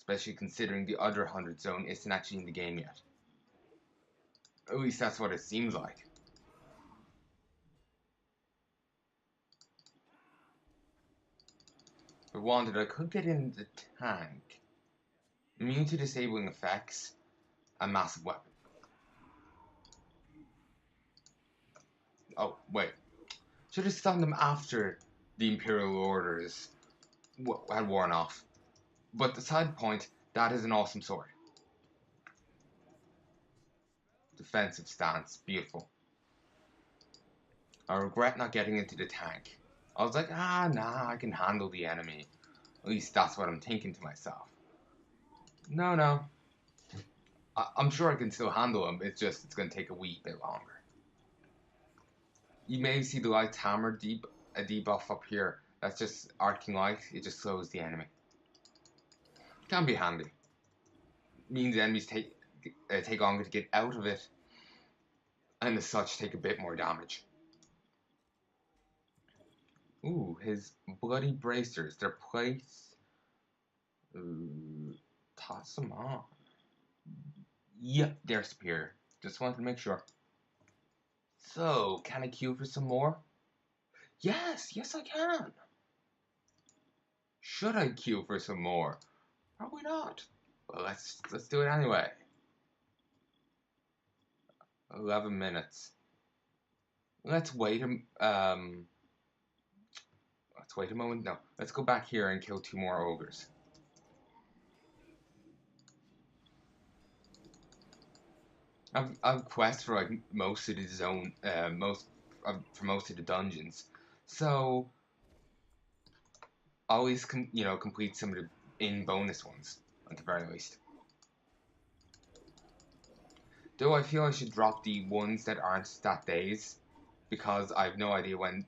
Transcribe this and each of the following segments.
especially considering the other 100 zone isn't actually in the game yet. At least that's what it seems like. If I wanted, I could get in the tank. Immune to disabling effects, a massive weapon. Oh, wait. Should have stunned them after the Imperial Orders had worn off. But the side point, that is an awesome sword. Defensive stance, beautiful. I regret not getting into the tank. I was like, nah, I can handle the enemy. At least that's what I'm thinking to myself. No. I'm sure I can still handle him, it's going to take a wee bit longer. You may see the light hammer a debuff up here. That's just arcing light, it just slows the enemy. Can be handy. Means enemies take longer to get out of it, and as such take a bit more damage. Ooh, his bloody bracers. Their place. Toss them on. Yep, they're superior. Just wanted to make sure. So, can I queue for some more? Yes, I can. Should I queue for some more? Probably not. Well, let's do it anyway. 11 minutes. Let's wait let's wait a moment. No, let's go back here and kill 2 more ogres. I've quests for like most of the zone, for most of the dungeons. So always complete some of the bonus ones at the very least. Though I feel I should drop the ones that aren't stat days, because I have no idea when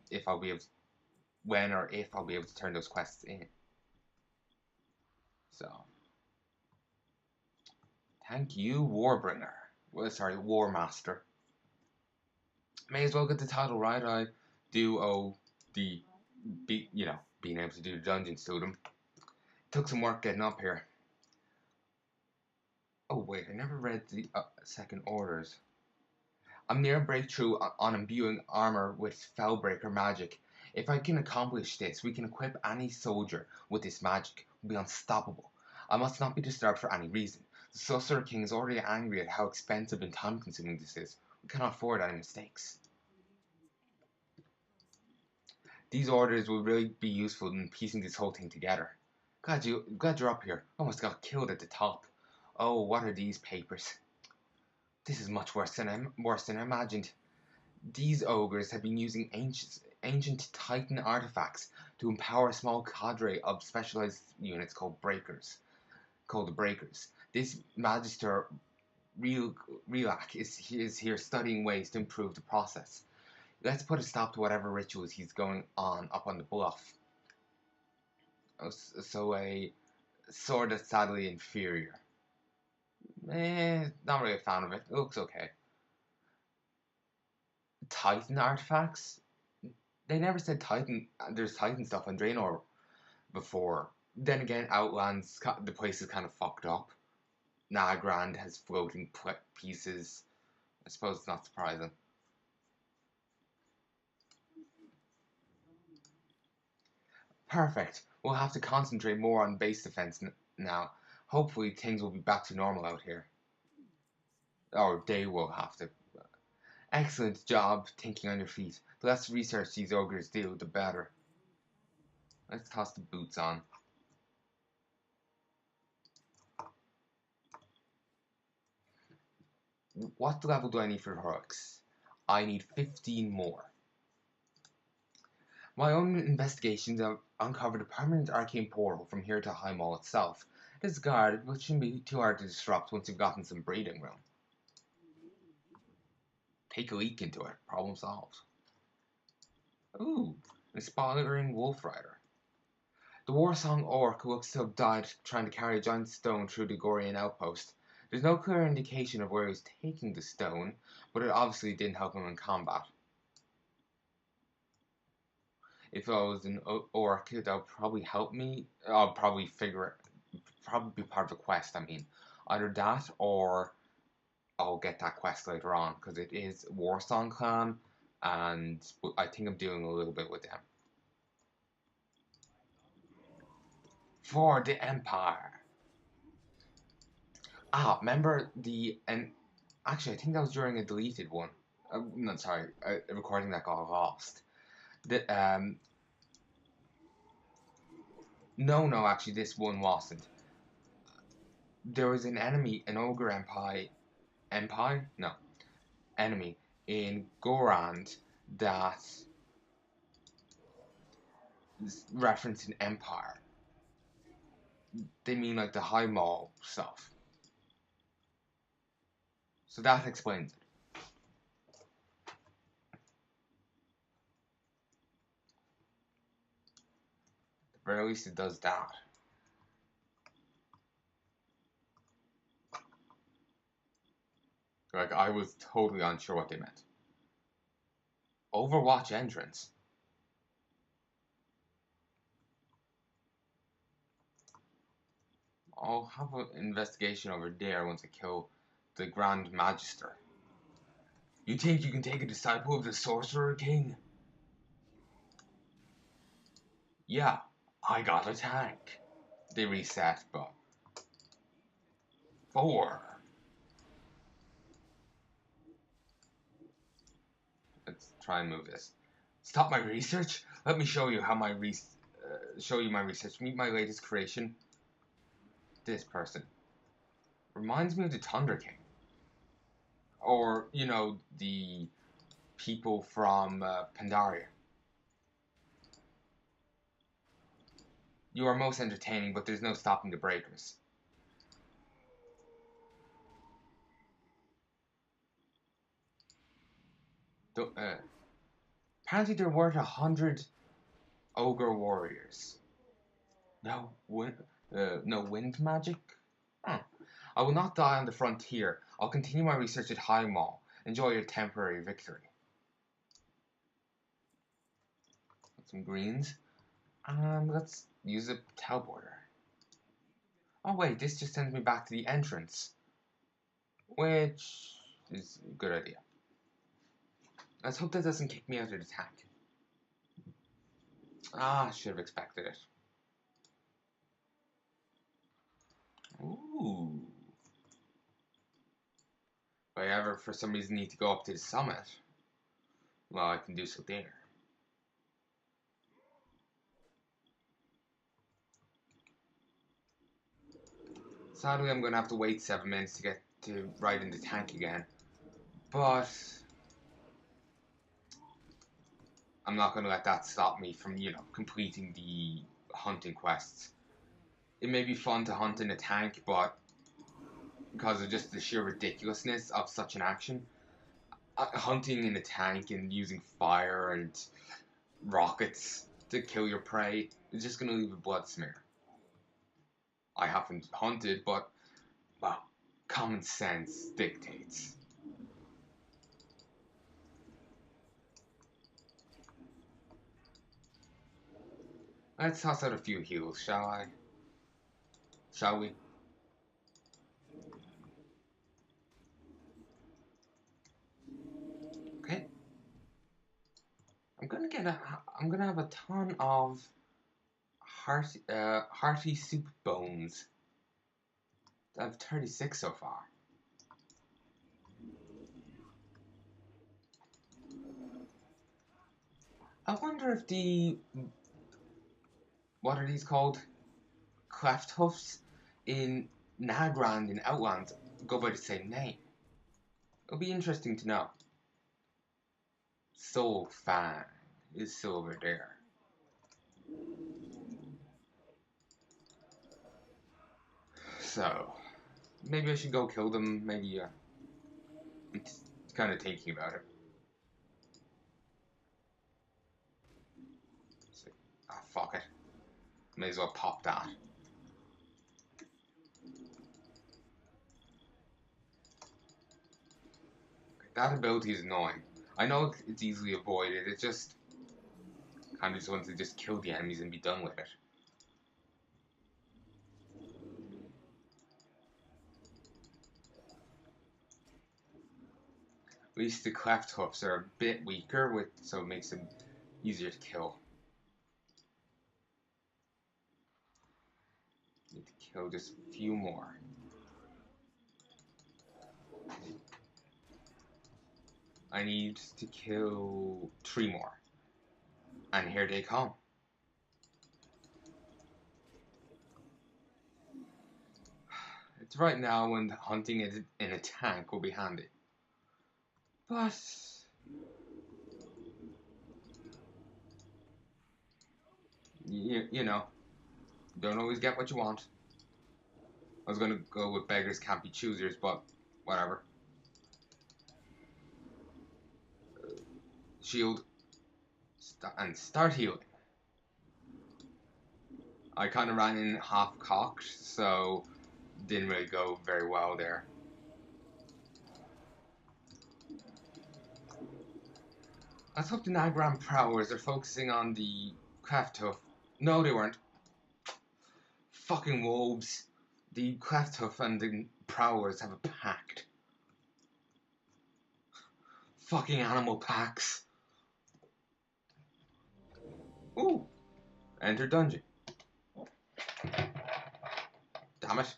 or if I'll be able to turn those quests in. So, thank you, Warbringer. Well, sorry, War Master. May as well get the title right. I do owe being able to do the dungeons to them. Took some work getting up here. Oh wait, I never read the second orders. I'm near breakthrough on imbuing armor with Fellbreaker magic. If I can accomplish this, we can equip any soldier with this magic. We'll be unstoppable. I must not be disturbed for any reason. The Sorcerer King is already angry at how expensive and time-consuming this is. We cannot afford any mistakes. These orders will really be useful in piecing this whole thing together. Glad you're up here. Almost got killed at the top. Oh, what are these papers? This is much worse than I imagined. These ogres have been using ancient Titan artifacts to empower a small cadre of specialized units called the Breakers. This Magister Relak is here studying ways to improve the process. Let's put a stop to whatever rituals he's going on up on the bluff. So a sword that's sadly inferior. Not really a fan of it. It looks okay. Titan artifacts? They never said Titan. There's Titan stuff on Draenor before. Then again, Outlands, the place is kind of fucked up. Nagrand has floating pieces. I suppose it's not surprising. Perfect. We'll have to concentrate more on base defense now. Hopefully things will be back to normal out here. Or they will have to. Excellent job thinking on your feet. The less research these ogres do, the better. Let's toss the boots on. What level do I need for heroics? I need 15 more. My own investigations have uncovered a permanent arcane portal from here to High Mall itself. It is guarded, but shouldn't be too hard to disrupt once you've gotten some breathing room. Take a leak into it. Problem solved. Ooh, an aspiring wolf rider. The Warsong Orc looks to have died trying to carry a giant stone through the Gorian outpost. There's no clear indication of where he was taking the stone, but it obviously didn't help him in combat. If I was an orc, that would probably help me. I'll probably probably be part of a quest. I mean, either that or I'll get that quest later on because it is Warsong Clan, and I think I'm doing a little bit with them. For the Empire. Ah, remember and actually I think that was during a deleted one. No, sorry, a recording that got lost. The no, actually this one wasn't. There was an enemy, an ogre enemy in Gorand that referenced an empire. They mean like the high mall stuff. So that explains it. At the very least it does that. Like, I was totally unsure what they meant. Overwatch entrance. I'll have an investigation over there once I kill the Grand Magister. You think you can take a disciple of the Sorcerer King? Yeah, I got a tank. They reset, but... 4. Let's try and move this. Stop my research? Let me show you how my research. Meet my latest creation. This person. Reminds me of the Thunder King. Or, you know, the people from Pandaria. You are most entertaining, but there's no stopping the breakers. Apparently there were 100 ogre warriors. No wind magic? Huh. I will not die on the frontier. I'll continue my research at High Mall. Enjoy your temporary victory. Got some greens. Let's use a teleporter. Oh wait, this just sends me back to the entrance. Which is a good idea. Let's hope that doesn't kick me out of the tank. Ah, should have expected it. Ooh. If I ever, for some reason, need to go up to the summit, well, I can do so there. Sadly, I'm going to have to wait 7 minutes to get to ride in the tank again. But I'm not going to let that stop me from, completing the hunting quests. It may be fun to hunt in a tank, but because of just the sheer ridiculousness of such an action, hunting in a tank and using fire and rockets to kill your prey is just going to leave a blood smear. I haven't hunted, but, well, common sense dictates. Let's toss out a few heals, shall I? Shall we? Okay. I'm gonna have a ton of hearty soup bones. I have 36 so far. I wonder if what are these called? Cleft hoofs in Nagrand in Outlands go by the same name. It'll be interesting to know. Soul Fang is still over there. So, maybe I should go kill them, maybe, I'm kind of thinking about it. Ah, fuck it. May as well pop that. That ability is annoying. I know it's easily avoided, it just kind of just wants to just kill the enemies and be done with it. At least the cleft hoofs are a bit weaker, so it makes them easier to kill. Need to kill just a few more. I need to kill 3 more. And here they come. It's right now when hunting in a tank will be handy. But you know, don't always get what you want. I was gonna go with beggars can't be choosers, but whatever. Shield and start healing. I kind of ran in half cocked, so didn't really go very well there. Let's hope the Nagram Prowlers are focusing on the cleft hoof. No, they weren't. Fucking wolves. The cleft hoof and the Prowlers have a pact. Fucking animal packs. Ooh. Enter dungeon. Damn it.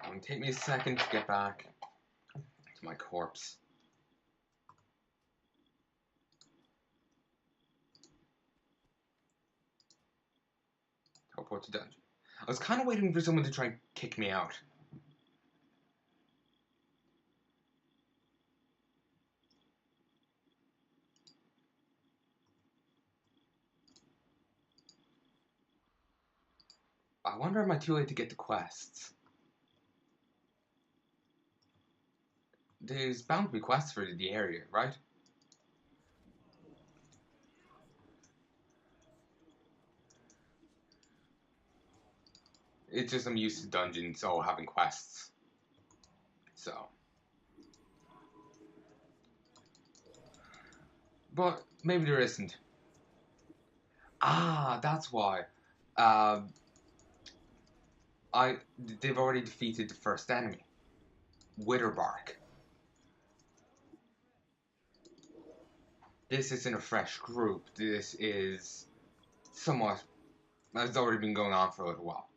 It'll take me a second to get back to my corpse. Teleport to dungeon. I was kind of waiting for someone to try and kick me out. I wonder if I'm too late to get the quests. There's bound to be quests for the area, right? It's just I'm used to dungeons all having quests. So. But maybe there isn't. Ah, that's why. They've already defeated the first enemy. Witherbark. This isn't a fresh group. This is somewhat. It's already been going on for a little while.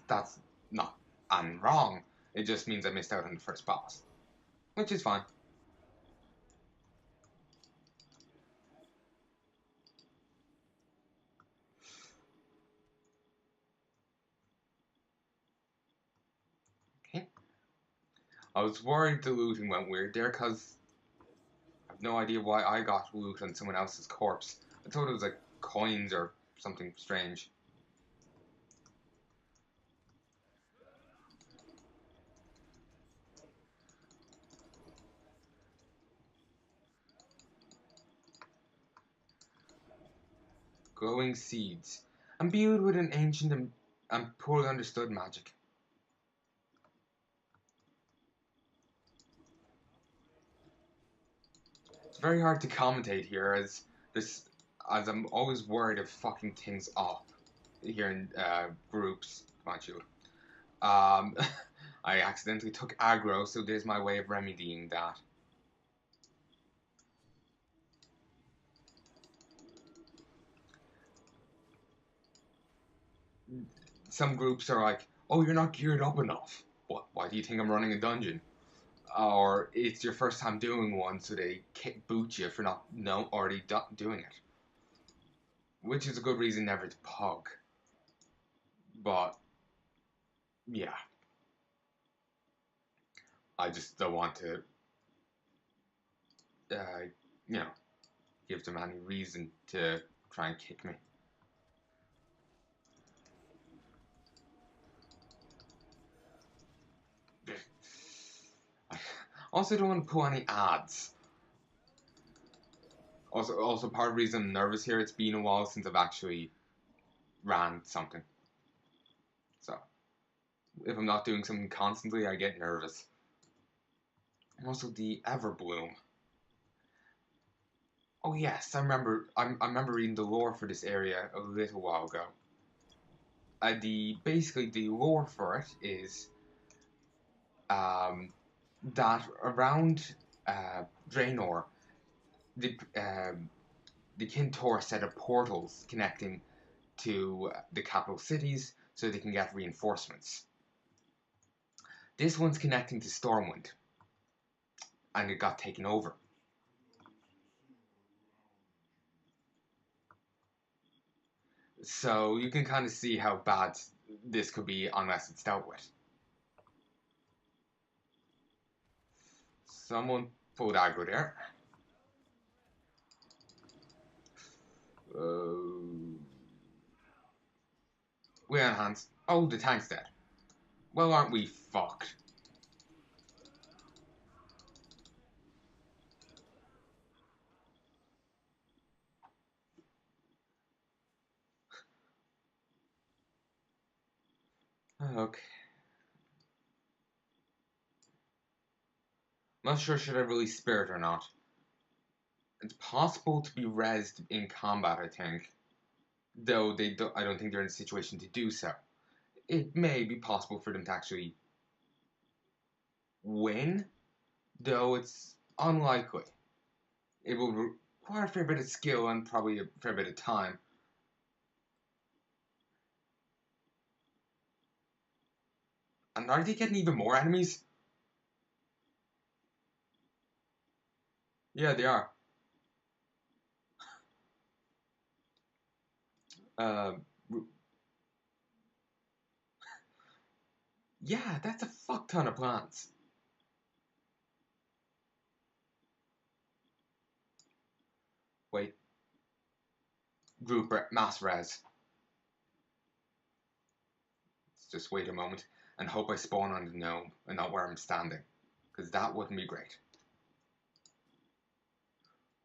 That's not. I'm wrong. It just means I missed out on the first boss, which is fine. Okay. I was worried the looting went weird there because I have no idea why I got loot on someone else's corpse. I thought it was like coins or something strange. Glowing seeds. Imbued with an ancient and poorly understood magic. It's very hard to commentate here as I'm always worried of fucking things up here in groups. Come on, shoot. I accidentally took aggro, so there's my way of remedying that. Some groups are like, oh, you're not geared up enough. What? Why do you think I'm running a dungeon? Or it's your first time doing one, so they boot you for not already doing it. Which is a good reason never to pug. But, yeah. I just don't want to, give them any reason to try and kick me. I also don't want to pull any ads. Also part of the reason I'm nervous here, it's been a while since I've actually ran something. So, if I'm not doing something constantly, I get nervous. And also the Everbloom. Oh yes, I remember reading the lore for this area a little while ago. basically the lore for it is that around Draenor, the Kintor set up portals connecting to the capital cities so they can get reinforcements. This one's connecting to Stormwind, and it got taken over. So you can kind of see how bad this could be unless it's dealt with. Someone pulled aggro there. We're on hands. Oh, the tank's dead. Well, aren't we fucked? Okay. Not sure should I release Spirit or not. It's possible to be rezzed in combat, I think. Though I don't think they're in a situation to do so. It may be possible for them to actually win, though it's unlikely. It will require a fair bit of skill and probably a fair bit of time. And are they getting even more enemies? Yeah, they are. Uh, yeah, that's a fuck ton of plants. Wait. Group mass res. Let's just wait a moment and hope I spawn on the gnome and not where I'm standing. Because that wouldn't be great.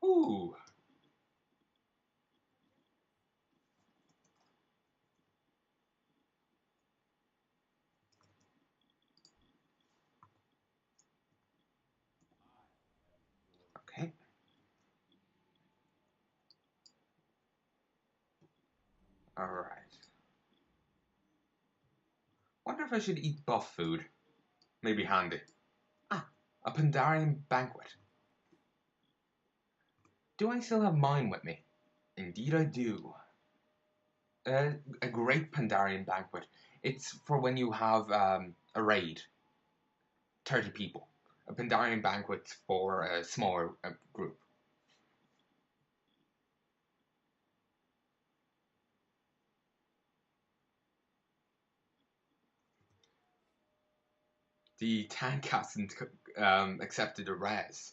Ooh. Okay. Alright. Wonder if I should eat buff food. Maybe handy. Ah, a Pandarian banquet. Do I still have mine with me? Indeed I do. A great Pandarian banquet. It's for when you have a raid. 30 people. A Pandarian banquet for a smaller group. The tank hasn't accepted a res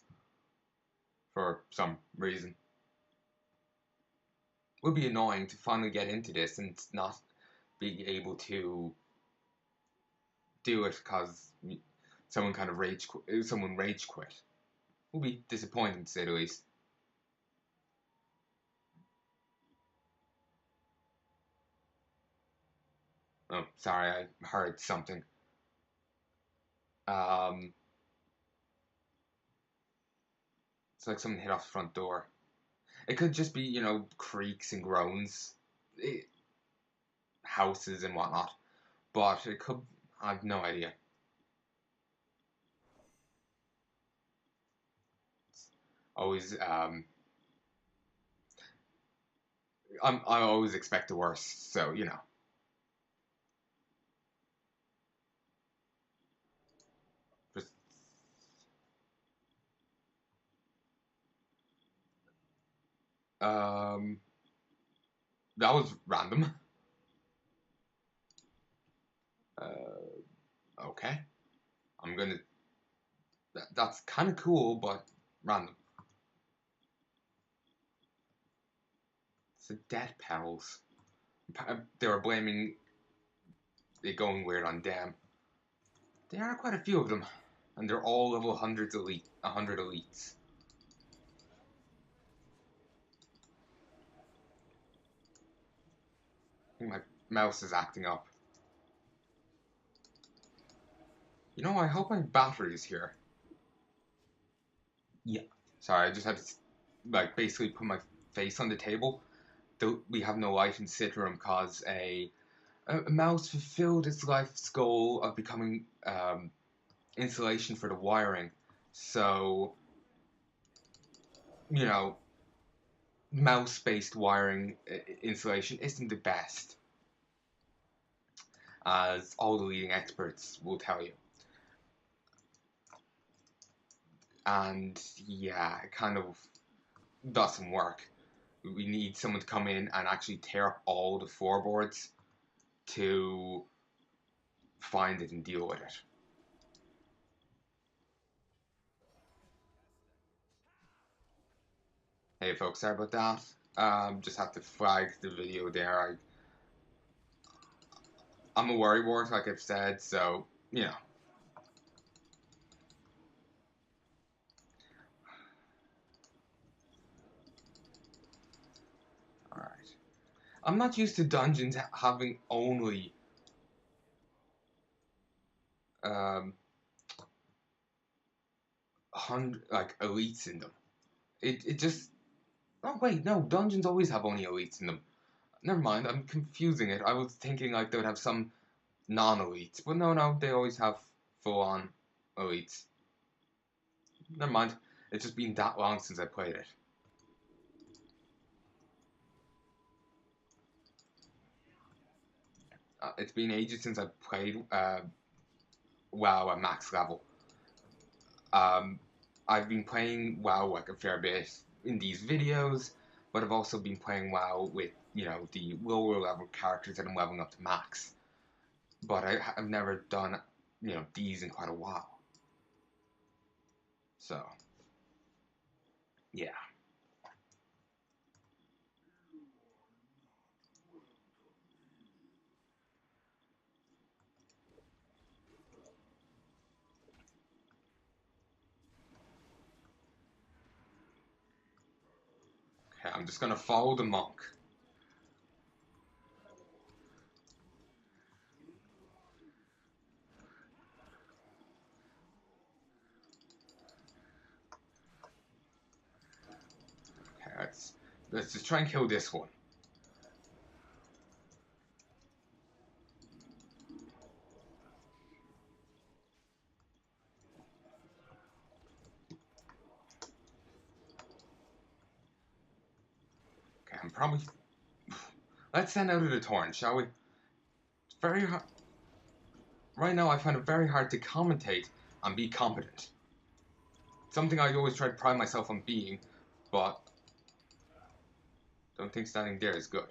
for some reason. It would be annoying to finally get into this and not be able to do it because someone kind of someone rage quit. It would be disappointing to say the least. Oh, sorry, I heard something. Um, it's like someone hit off the front door. It could just be, creaks and groans, houses and whatnot. But it could, I have no idea. It's always, I always expect the worst, so, Just, um, that was random. Okay. I'm gonna, that's kind of cool, but random. It's the death petals. They were blaming it going weird on them. There are quite a few of them, and they're all level 100 elites. I think my mouse is acting up. I hope my battery's here. Yeah. Sorry, I just had to, basically put my face on the table. We have no light in the sit room because a A mouse fulfilled its life's goal of becoming insulation for the wiring. So, you know, mouse-based wiring insulation isn't the best, as all the leading experts will tell you. And yeah, it kind of doesn't work. We need someone to come in and actually tear up all the floorboards to find it and deal with it. Hey folks, sorry about that. Just have to flag the video there. I'm a worrywart, like I've said, so, you know. Alright. I'm not used to dungeons having only elites in them. It just... Oh wait, no, dungeons always have only elites in them. Never mind, I'm confusing it. I was thinking like they would have some non-elites, but no, they always have full-on elites. Never mind, it's just been that long since I played it. It's been ages since I played WoW at max level. I've been playing WoW like a fair bit in these videos, but I've also been playing WoW with, you know, the lower level characters that I'm leveling up to max. But I've never done, you know, these in quite a while. So, yeah. Okay, I'm just gonna follow the monk. Okay, let's just try and kill this one. Okay, I'm probably... Let's send out a torrent, shall we? It's very hard... Right now I find it very hard to commentate and be competent. Something I always try to pride myself on being, but don't think standing there is good.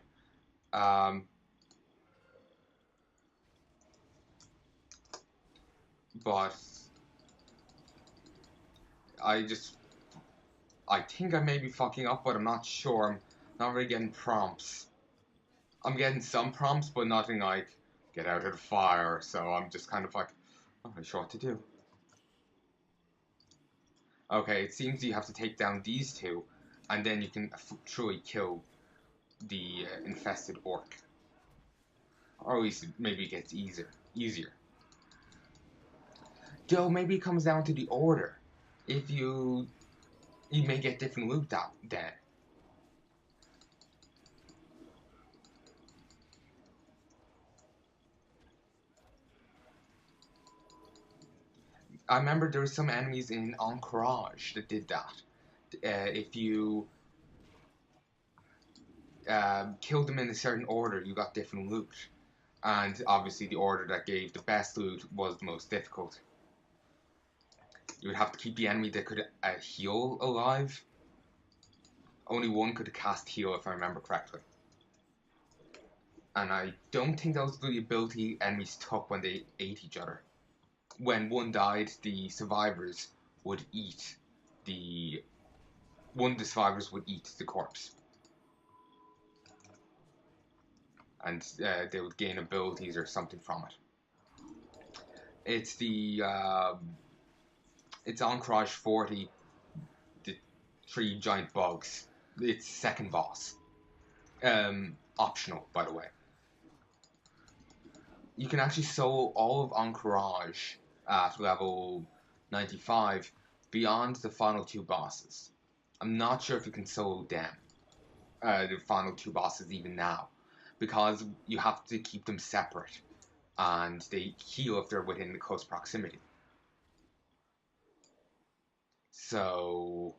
But I think I may be fucking up, but I'm not sure. I'm not really getting prompts. I'm getting some prompts, but nothing like, get out of the fire, so I'm just kind of like, I'm not sure what to do. Okay, it seems you have to take down these two, and then you can truly kill the infested orc. Or at least maybe it gets easier. Though maybe it comes down to the order. If you may get different loot then. I remember there were some enemies in Encourage that did that. If you killed them in a certain order, you got different loot. And obviously the order that gave the best loot was the most difficult. You would have to keep the enemy that could heal alive. Only one could cast heal, if I remember correctly. And I don't think that was the ability enemies took when they ate each other. When one died, the survivors would eat one of the survivors would eat the corpse. And they would gain abilities or something from it. It's it's Encourage 40, the 3 giant bugs. It's second boss. Optional, by the way. You can actually solo all of Encourage at level 95 beyond the final 2 bosses. I'm not sure if you can solo them, the final 2 bosses even now. because you have to keep them separate, and they heal if they're within the close proximity. So